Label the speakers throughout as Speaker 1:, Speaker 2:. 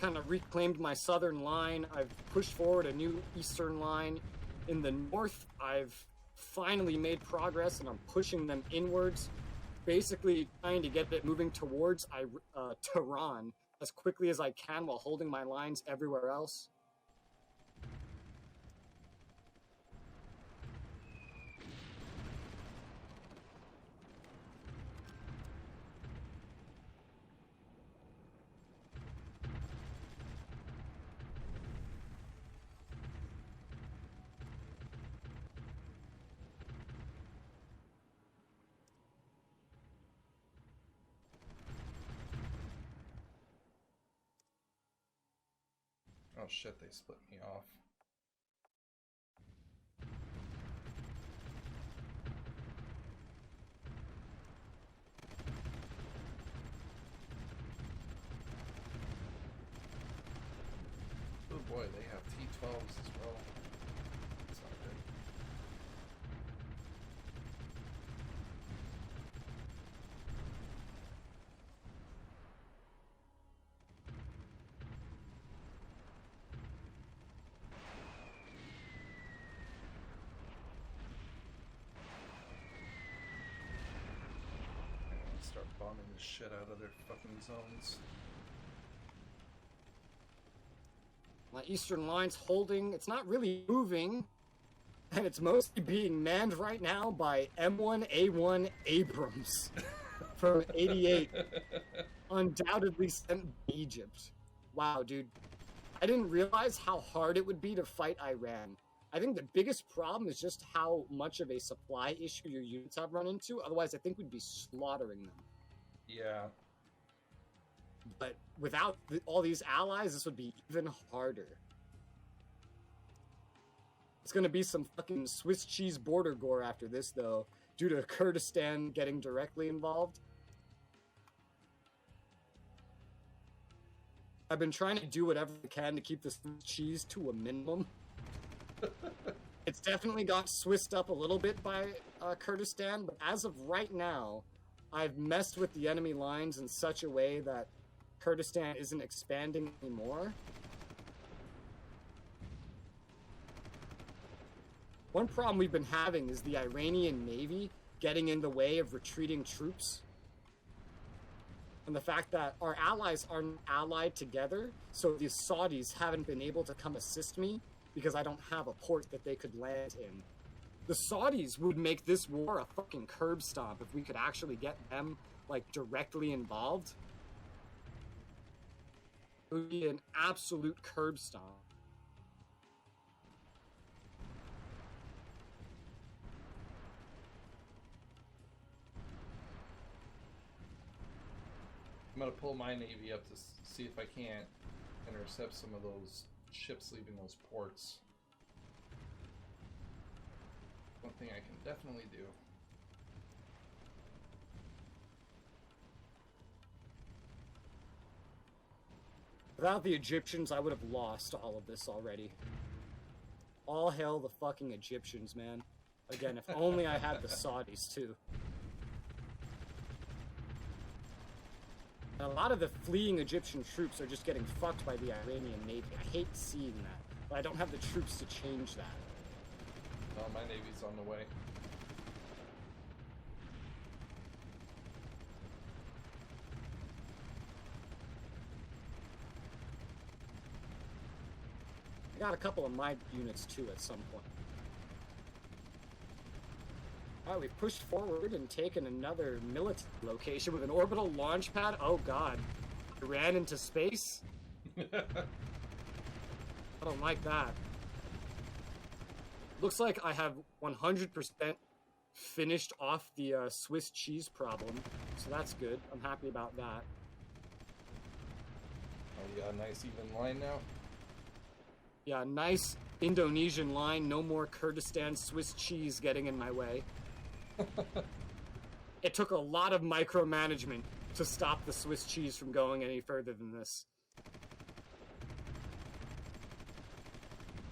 Speaker 1: kind of reclaimed my southern line. I've pushed forward a new eastern line. In the north, I've finally made progress, and I'm pushing them inwards, basically trying to get it moving towards Tehran as quickly as I can while holding my lines everywhere else.
Speaker 2: Oh shit, they split me off. Oh boy, they have T-12s as well. That's not good. Start bombing the shit out of their fucking zones.
Speaker 1: My eastern line's holding. It's not really moving, and it's mostly being manned right now by M1A1 Abrams from 88. Undoubtedly sent to Egypt. Wow, dude. I didn't realize how hard it would be to fight Iran. I think the biggest problem is just how much of a supply issue your units have run into. Otherwise, I think we'd be slaughtering them.
Speaker 2: Yeah.
Speaker 1: But without all these allies, this would be even harder. It's gonna be some fucking Swiss cheese border gore after this, though, due to Kurdistan getting directly involved. I've been trying to do whatever I can to keep the Swiss cheese to a minimum. It's definitely got Swissed up a little bit by Kurdistan, but as of right now, I've messed with the enemy lines in such a way that Kurdistan isn't expanding anymore. One problem we've been having is the Iranian Navy getting in the way of retreating troops. And the fact that our allies aren't allied together, so the Saudis haven't been able to come assist me because I don't have a port that they could land in. The Saudis would make this war a fucking curb stomp if we could actually get them, like, directly involved. It would be an absolute curb stomp.
Speaker 2: I'm gonna pull my navy up to see if I can't intercept some of those ships leaving those ports. One thing I can definitely do.
Speaker 1: Without the Egyptians, I would have lost all of this already. All hail the fucking Egyptians, man. Again, if only I had the Saudis, too. And a lot of the fleeing Egyptian troops are just getting fucked by the Iranian Navy. I hate seeing that, but I don't have the troops to change that.
Speaker 2: Oh, my navy's on the way.
Speaker 1: I got a couple of my units too at some point. Alright, we've pushed forward and taken another military location with an orbital launch pad. Oh god. I ran into space? I don't like that. Looks like I have 100% finished off the Swiss cheese problem, so that's good. I'm happy about that.
Speaker 2: Oh, you got a nice even line now?
Speaker 1: Yeah, nice Indonesian line. No more Kurdistan Swiss cheese getting in my way. It took a lot of micromanagement to stop the Swiss cheese from going any further than this.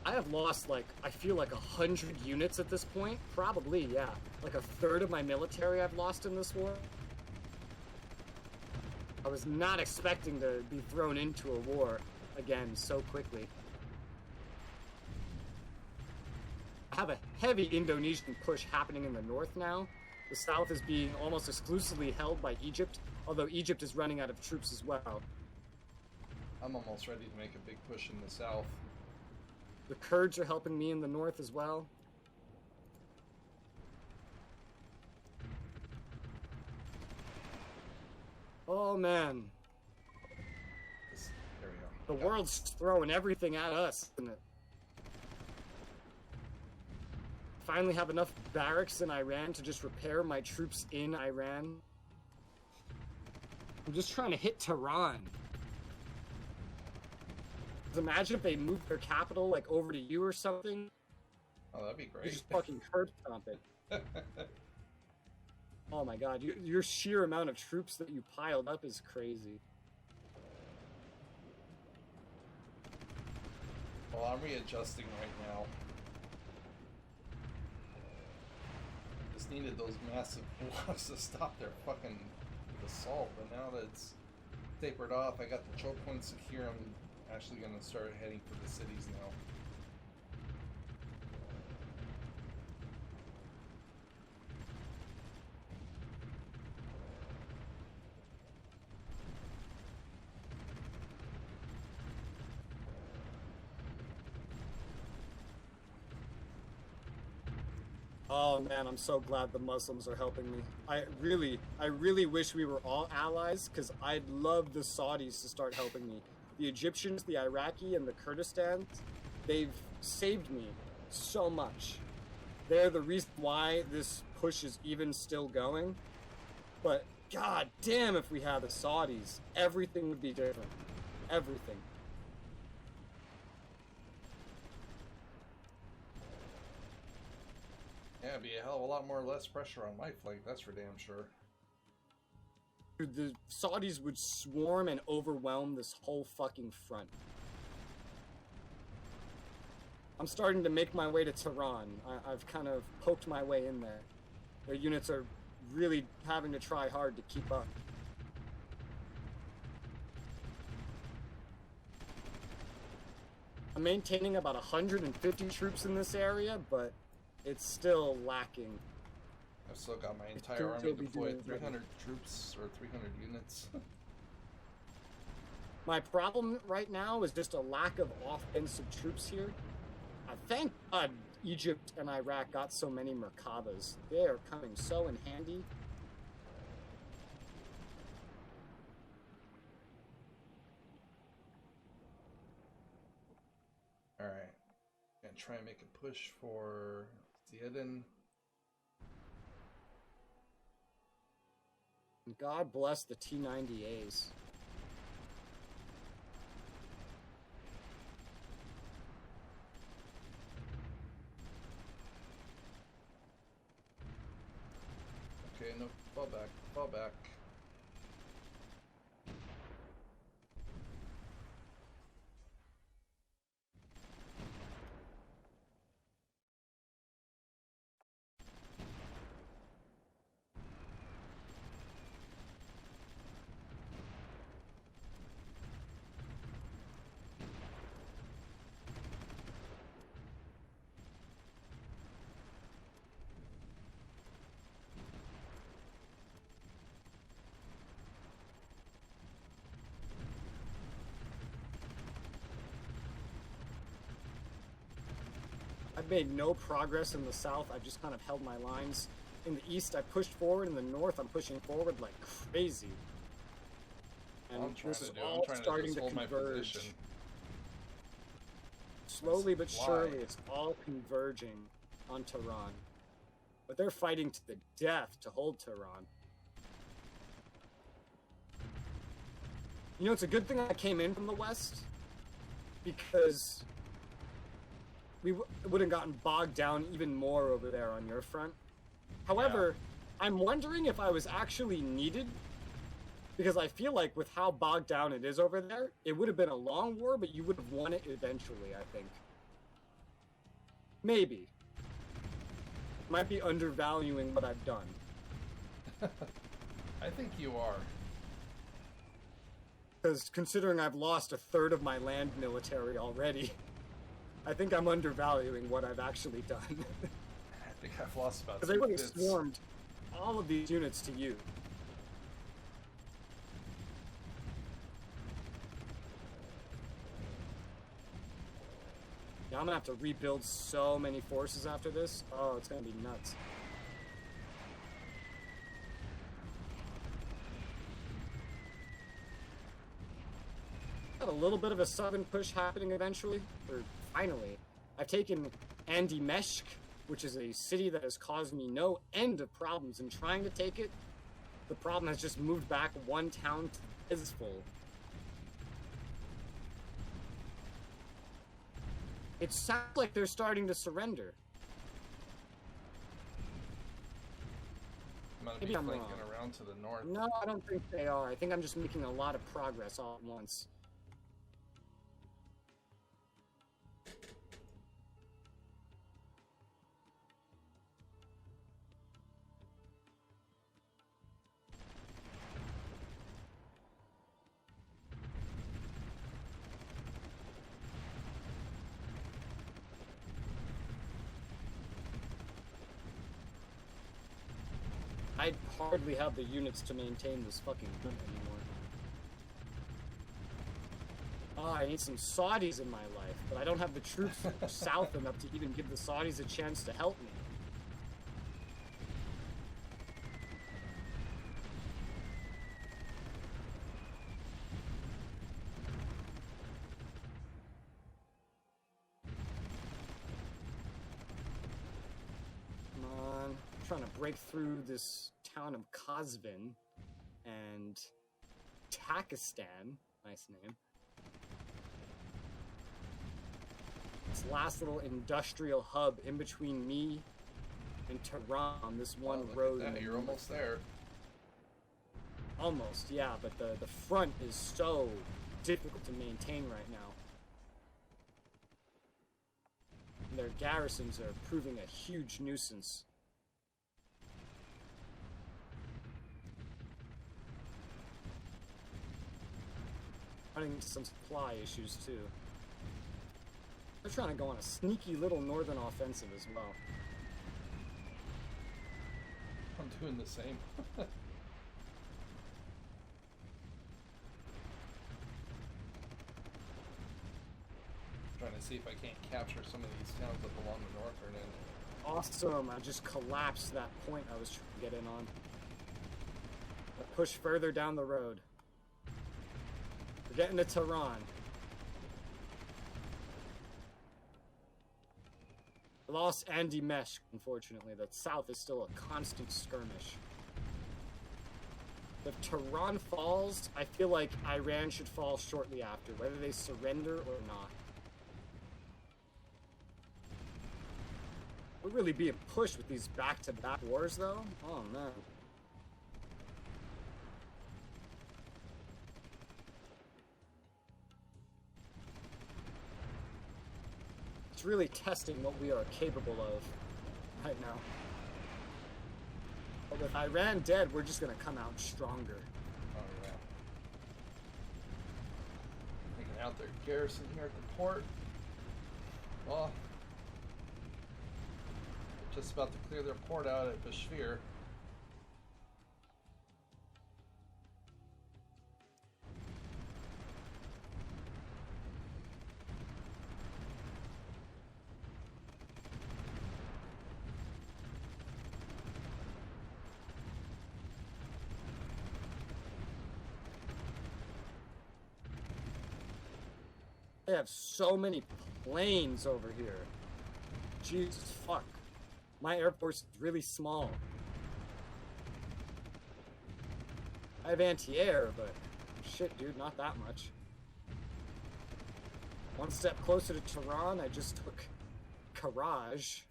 Speaker 1: I have lost, like, I feel like 100 units at this point. Probably, yeah. Like a third of my military I've lost in this war. I was not expecting to be thrown into a war again so quickly. I have a heavy Indonesian push happening in the north now. The south is being almost exclusively held by Egypt, although Egypt is running out of troops as well.
Speaker 2: I'm almost ready to make a big push in the south.
Speaker 1: The Kurds are helping me in the north as well. Oh man.
Speaker 2: There we go.
Speaker 1: The world's throwing everything at us, isn't it? Finally have enough barracks in Iran to just repair my troops in Iran. I'm just trying to hit Tehran. Imagine if they moved their capital like over to you or something.
Speaker 2: Oh, that'd be
Speaker 1: You
Speaker 2: great.
Speaker 1: just fucking curb stomp it. Oh my god, your sheer amount of troops that you piled up is crazy.
Speaker 2: Well, I'm readjusting right now. Just needed those massive blocks to stop their fucking assault, but now that it's tapered off, I got the choke points secure. I'm actually going to start heading for the cities now.
Speaker 1: Oh man, I'm so glad the Muslims are helping me. I really wish we were all allies, because I'd love the Saudis to start helping me. The Egyptians, the Iraqi, and the Kurdistan, they've saved me so much. They're the reason why this push is even still going. But god damn, if we had the Saudis, everything would be different. Everything.
Speaker 2: Yeah, it'd be a hell of a lot more less pressure on my flank, that's for damn sure.
Speaker 1: Dude, the Saudis would swarm and overwhelm this whole fucking front. I'm starting to make my way to Tehran. I've kind of poked my way in there. Their units are really having to try hard to keep up. I'm maintaining about 150 troops in this area, but it's still lacking.
Speaker 2: I've still got my entire army deployed, 300 troops or 300 units.
Speaker 1: My problem right now is just a lack of offensive troops here. Thank God Egypt and Iraq got so many Merkabas. They are coming so in handy.
Speaker 2: Alright. Gonna try and make a push for Ziyadin.
Speaker 1: God bless the T-90As.
Speaker 2: Okay, no, fall back, fall back.
Speaker 1: I've made no progress in the south. I've just kind of held my lines. In the east, I pushed forward. In the north, I'm pushing forward like crazy. And this is all starting to converge. Slowly but surely, it's all converging on Tehran. But they're fighting to the death to hold Tehran. You know, it's a good thing I came in from the west, because we would have gotten bogged down even more over there on your front. However, yeah. I'm wondering if I was actually needed, because I feel like with how bogged down it is over there, it would have been a long war, but you would have won it eventually, I think. Maybe. Might be undervaluing what I've done.
Speaker 2: I think you are.
Speaker 1: Because considering I've lost a third of my land military already, I think I'm undervaluing what I've actually done.
Speaker 2: I think I've lost about
Speaker 1: Because I would have
Speaker 2: 2/5.
Speaker 1: swarmed all of these units to you. Yeah, I'm gonna have to rebuild so many forces after this. Oh, it's gonna be nuts. Got a little bit of a southern push happening eventually, or finally. I've taken Andimeshk, which is a city that has caused me no end of problems in trying to take it. The problem has just moved back one town to Isful. It sounds like they're starting to surrender.
Speaker 2: I'm gonna
Speaker 1: Maybe
Speaker 2: be
Speaker 1: I'm
Speaker 2: flanking
Speaker 1: wrong.
Speaker 2: around to the north.
Speaker 1: No, I don't think they are. I think I'm just making a lot of progress all at once. I hardly have the units to maintain this fucking gun anymore. Oh, I need some Saudis in my life, but I don't have the troops south enough to even give the Saudis a chance to help me. Come on. I'm trying to break through this town of Kazvin and Takistan. Nice name. This last little industrial hub in between me and Tehran on this one
Speaker 2: Look at
Speaker 1: road.
Speaker 2: that, you're almost there.
Speaker 1: Almost, yeah, but the front is so difficult to maintain right now. And their garrisons are proving a huge nuisance. Running into some supply issues too. They're trying to go on a sneaky little northern offensive as well.
Speaker 2: I'm doing the same. Trying to see if I can't capture some of these towns up along the north or then.
Speaker 1: Awesome, I just collapsed that point I was trying to get in on. I push further down the road. We're getting to Tehran. I lost Andimeshk, unfortunately. The south is still a constant skirmish. If Tehran falls, I feel like Iran should fall shortly after, whether they surrender or not. We're really being pushed with these back-to-back wars, though. Oh, man. It's really testing what we are capable of right now. But with Iran dead, we're just gonna come out stronger.
Speaker 2: Oh yeah. Taking out their garrison here at the port. Well, they're just about to clear their port out at Bashfir.
Speaker 1: They have so many planes over here. Jesus fuck. My Air Force is really small. I have anti-air, but shit, dude, not that much. One step closer to Tehran, I just took Karaj.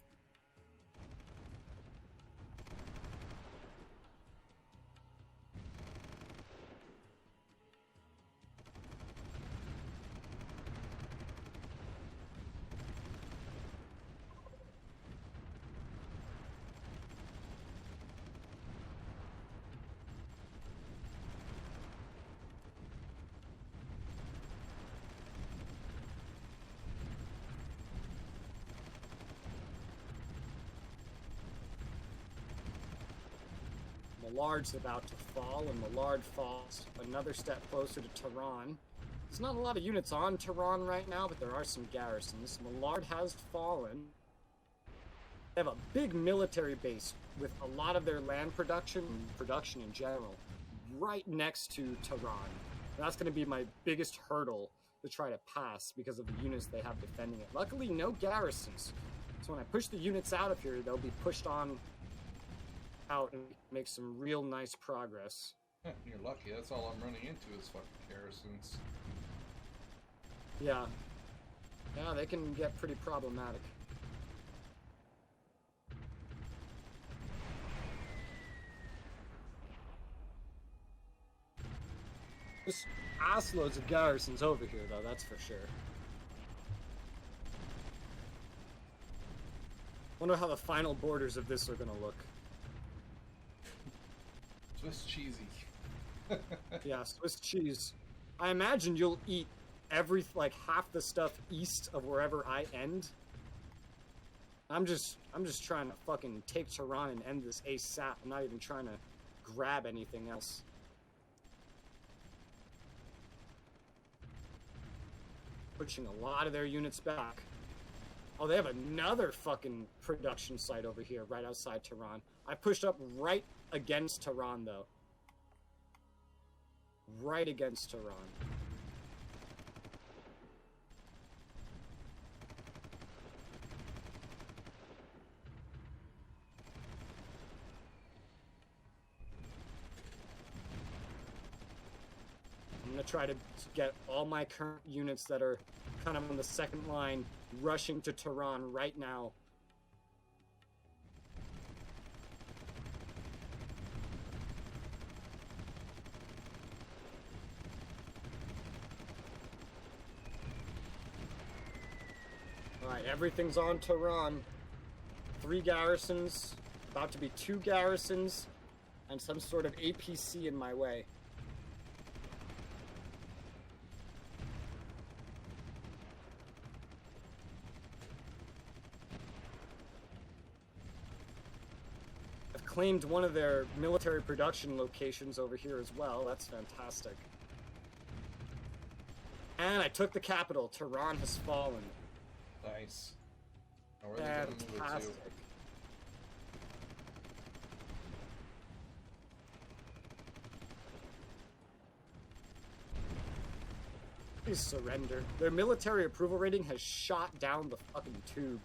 Speaker 1: Malard's about to fall, and Malard falls another step closer to Tehran. There's not a lot of units on Tehran right now, but there are some garrisons. Malard has fallen. They have a big military base with a lot of their land production and production in general right next to Tehran. And that's going to be my biggest hurdle to try to pass because of the units they have defending it. Luckily, no garrisons. So when I push the units out of here, they'll be pushed on out and make some real nice progress.
Speaker 2: You're lucky. That's all I'm running into is fucking garrisons.
Speaker 1: Yeah. Yeah, they can get pretty problematic. There's ass loads of garrisons over here, though, that's for sure. Wonder how the final borders of this are gonna look.
Speaker 2: Swiss cheesy.
Speaker 1: Yeah, Swiss cheese. I imagine you'll eat half the stuff east of wherever I end. I'm just trying to fucking take Tehran and end this ASAP. I'm not even trying to grab anything else. Pushing a lot of their units back. Oh, they have another fucking production site over here, right outside Tehran. I pushed up right against Tehran, though. Right against Tehran. I'm gonna try to get all my current units that are kind of on the second line rushing to Tehran right now. Alright, everything's on Tehran. 3 garrisons, about to be 2 garrisons, and some sort of APC in my way. Claimed one of their military production locations over here as well. That's fantastic. And I took the capital. Tehran has fallen.
Speaker 2: Nice. Now where are they going to move it to?
Speaker 1: Fantastic. Please surrender. Their military approval rating has shot down the fucking tube.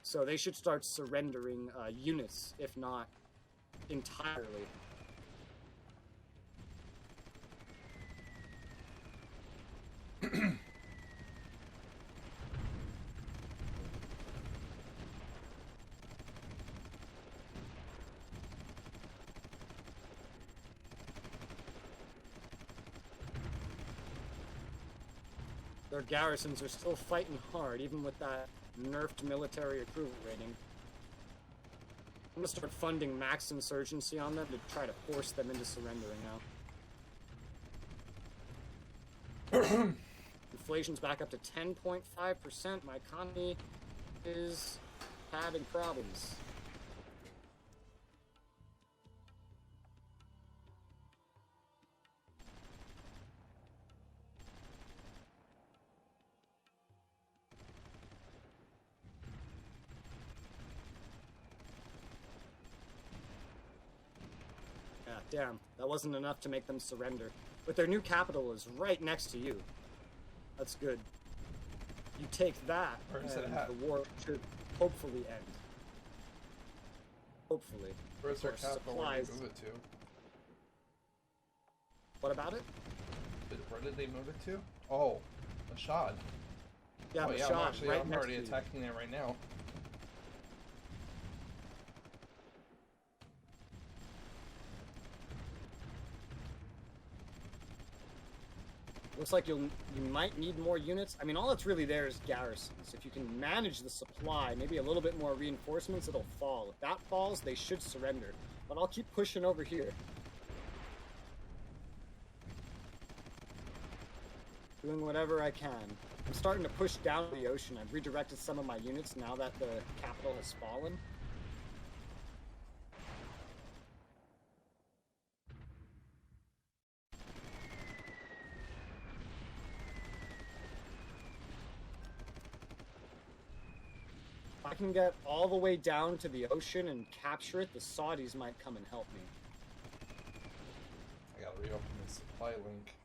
Speaker 1: So they should start surrendering units, if not entirely. Their garrisons are still fighting hard, even with that nerfed military approval rating. I'm gonna start funding max insurgency on them to try to force them into surrendering now. Inflation's back up to 10.5%. My economy is having problems. Damn, that wasn't enough to make them surrender. But their new capital is right next to you. That's good. You take that, and the war should hopefully end. Hopefully.
Speaker 2: Where's their capital? Where did they move it to?
Speaker 1: What about it?
Speaker 2: Where did they move it to? Oh, Mashhad.
Speaker 1: Yeah,
Speaker 2: oh,
Speaker 1: Mashhad,
Speaker 2: yeah,
Speaker 1: right
Speaker 2: I'm
Speaker 1: next
Speaker 2: already
Speaker 1: to
Speaker 2: attacking it right now.
Speaker 1: Looks like you might need more units. I mean, all that's really there is garrisons. If you can manage the supply, maybe a little bit more reinforcements, it'll fall. If that falls, they should surrender. But I'll keep pushing over here. Doing whatever I can. I'm starting to push down the ocean. I've redirected some of my units now that the capital has fallen. can get all the way down to the ocean and capture it, the Saudis might come and help me.
Speaker 2: I gotta reopen the supply link.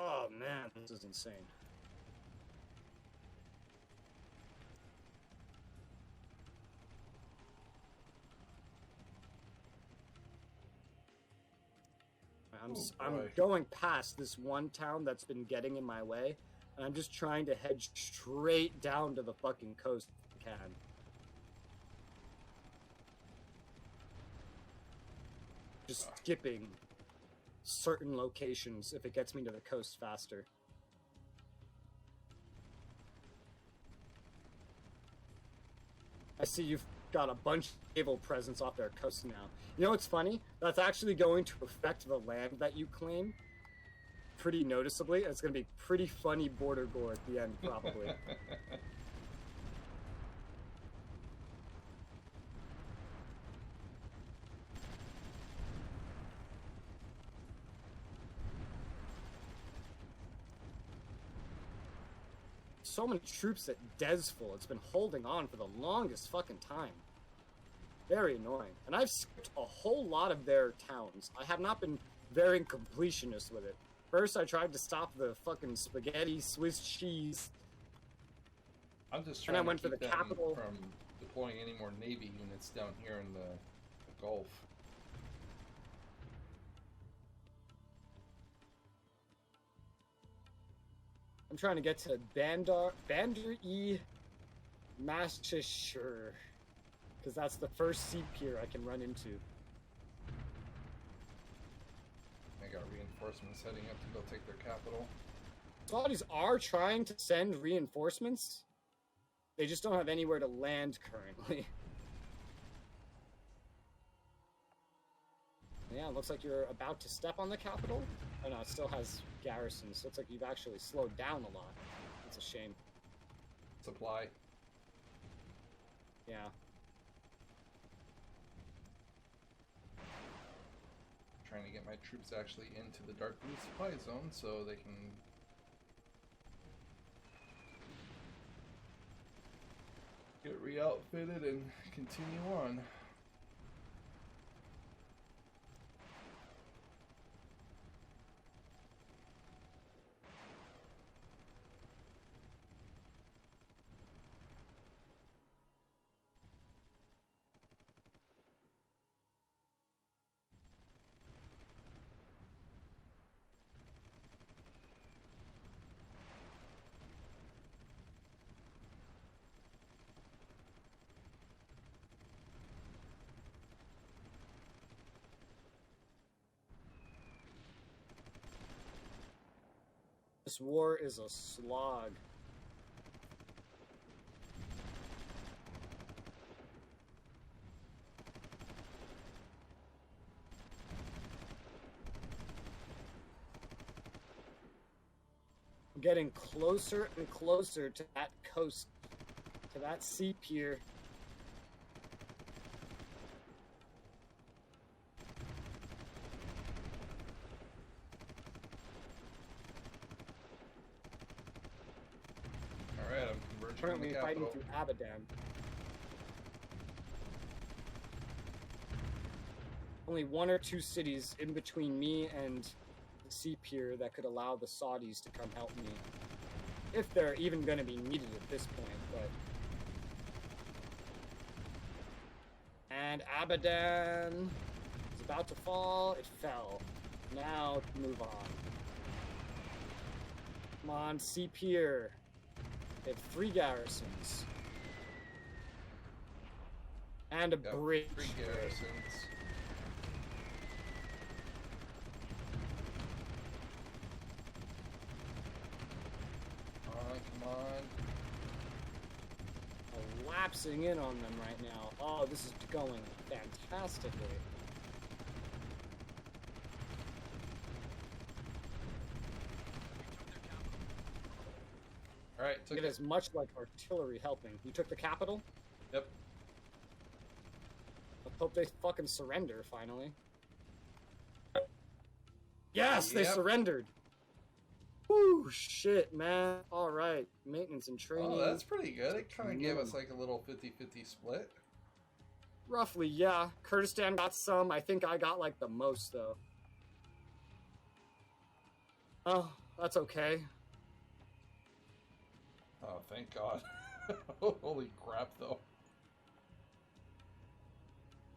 Speaker 1: Oh man, this is insane. I'm going past this one town that's been getting in my way, and I'm just trying to head straight down to the fucking coast if I can. Just skipping certain locations if it gets me to the coast faster. I see you've got a bunch of naval presence off their coast now. You know what's funny? That's actually going to affect the land that you claim pretty noticeably. It's going to be pretty funny border gore at the end, probably. So many troops at Desful. It's been holding on for the longest fucking time. Very annoying. And I've skipped a whole lot of their towns. I have not been very completionist with it. First, I tried to stop the fucking spaghetti Swiss cheese.
Speaker 2: I'm just trying
Speaker 1: and I went
Speaker 2: to keep
Speaker 1: for the
Speaker 2: them
Speaker 1: capital.
Speaker 2: from deploying any more Navy units down here in the Gulf.
Speaker 1: I'm trying to get to Bandar-e Massachusetts, because that's the first sea pier I can run into.
Speaker 2: I got reinforcements heading up to go take their capital.
Speaker 1: Saudis are trying to send reinforcements. They just don't have anywhere to land currently. Yeah, it looks like you're about to step on the capital. Oh no, it still has garrisons. Looks like you've actually slowed down a lot. It's a shame.
Speaker 2: Supply.
Speaker 1: Yeah.
Speaker 2: Trying to get my troops actually into the dark blue supply zone so they can get re-outfitted and continue on.
Speaker 1: This war is a slog. I'm getting closer and closer to that coast, to that sea pier. Currently fighting through Abadan. Only one or two cities in between me and the sea pier that could allow the Saudis to come help me. If they're even going to be needed at this point, but... And Abadan is about to fall. It fell. Now, move on. Come on, sea pier. They have 3 garrisons. And a
Speaker 2: Got
Speaker 1: bridge.
Speaker 2: 3 garrisons. Come on.
Speaker 1: Collapsing in on them right now. Oh, this is going fantastically.
Speaker 2: Alright, took
Speaker 1: It is much like artillery helping. You took the capital?
Speaker 2: Yep.
Speaker 1: I hope they fucking surrender finally. Yes, they
Speaker 2: Yep.
Speaker 1: surrendered. Woo, shit, man. All right, maintenance and training.
Speaker 2: Oh, that's pretty good. It kind of gave us like a little 50-50 split.
Speaker 1: Roughly, yeah. Kurdistan got some. I think I got like the most though. Oh, that's okay.
Speaker 2: Oh, thank God. Holy crap, though.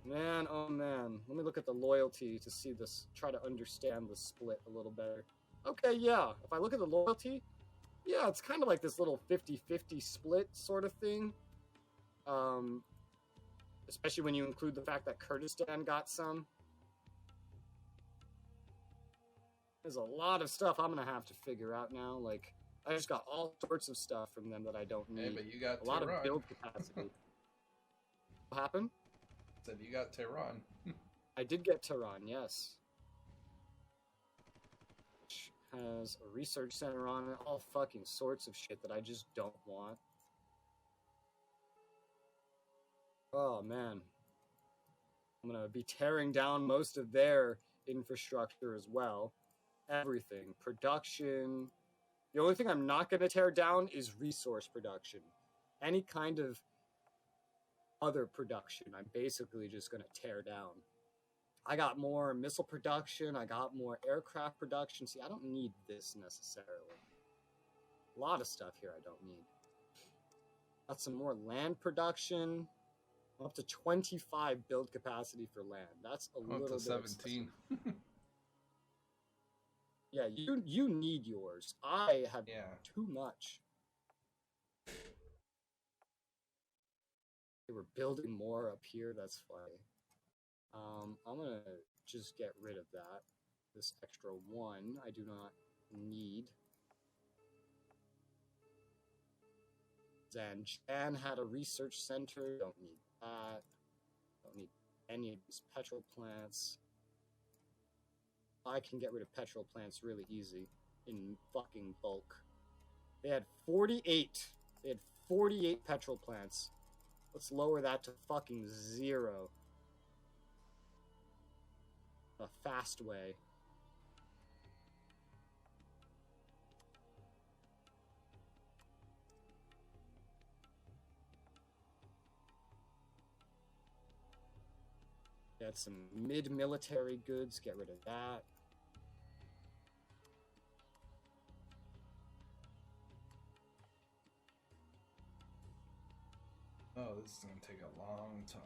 Speaker 1: Man, oh man. Let me look at the loyalty to see this, try to understand the split a little better. Okay, yeah. If I look at the loyalty, yeah, it's kind of like this little 50-50 split sort of thing. Especially when you include the fact that Kurdistan got some. There's a lot of stuff I'm going to have to figure out now. Like, I just got all sorts of stuff from them that I don't need.
Speaker 2: Hey, but you got
Speaker 1: a lot
Speaker 2: Tehran.
Speaker 1: of build capacity. What happened?
Speaker 2: Said you got Tehran.
Speaker 1: I did get Tehran, yes. Which has a research center on it, all fucking sorts of shit that I just don't want. Oh, man. I'm gonna be tearing down most of their infrastructure as well. Everything. Production. The only thing I'm not gonna tear down is resource production. Any kind of other production, I'm basically just gonna tear down. I got more missile production, I got more aircraft production. See, I don't need this necessarily. A lot of stuff here I don't need. Got some more land production. I'm up to 25 build capacity for land. That's a little bit
Speaker 2: 17.
Speaker 1: Yeah, you need yours. I have too much. They were building more up here. That's funny. I'm gonna just get rid of that. This extra 1 I do not need. Zanjan had a research center. Don't need that. Don't need any of these petrol plants. I can get rid of petrol plants really easy in fucking bulk. They had 48. They had 48 petrol plants. Let's lower that to fucking 0. A fast way. Get some mid-military goods. Get rid of that.
Speaker 2: Oh, this is going to take a long time.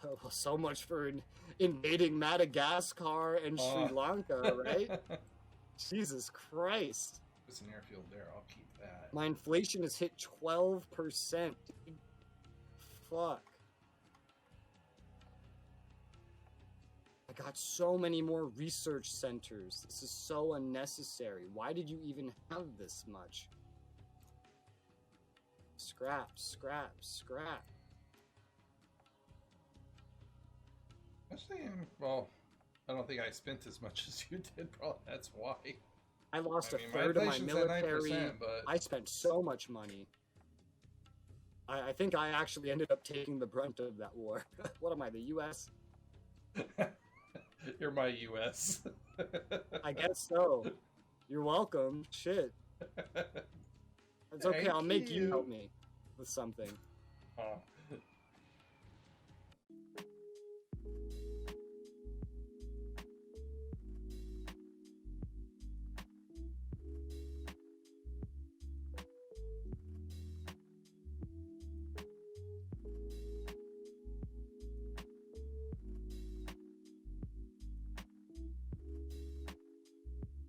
Speaker 1: Oh, well, so much for invading Madagascar and Sri Lanka, right? Jesus Christ.
Speaker 2: There's an airfield there. I'll keep that.
Speaker 1: My inflation has hit 12%. Dude. Fuck. I got so many more research centers. This is so unnecessary. Why did you even have this much? Scrap, scrap, scrap.
Speaker 2: Actually, well, I don't think I spent as much as you did. Probably that's why.
Speaker 1: I lost a third of my
Speaker 2: inflation's at
Speaker 1: military.
Speaker 2: 9%, but...
Speaker 1: I spent so much money. I think I actually ended up taking the brunt of that war. What am I, the U.S.?
Speaker 2: You're my U.S.
Speaker 1: I guess so. You're welcome. Shit. It's okay. I'll make you help me with something.
Speaker 2: Oh.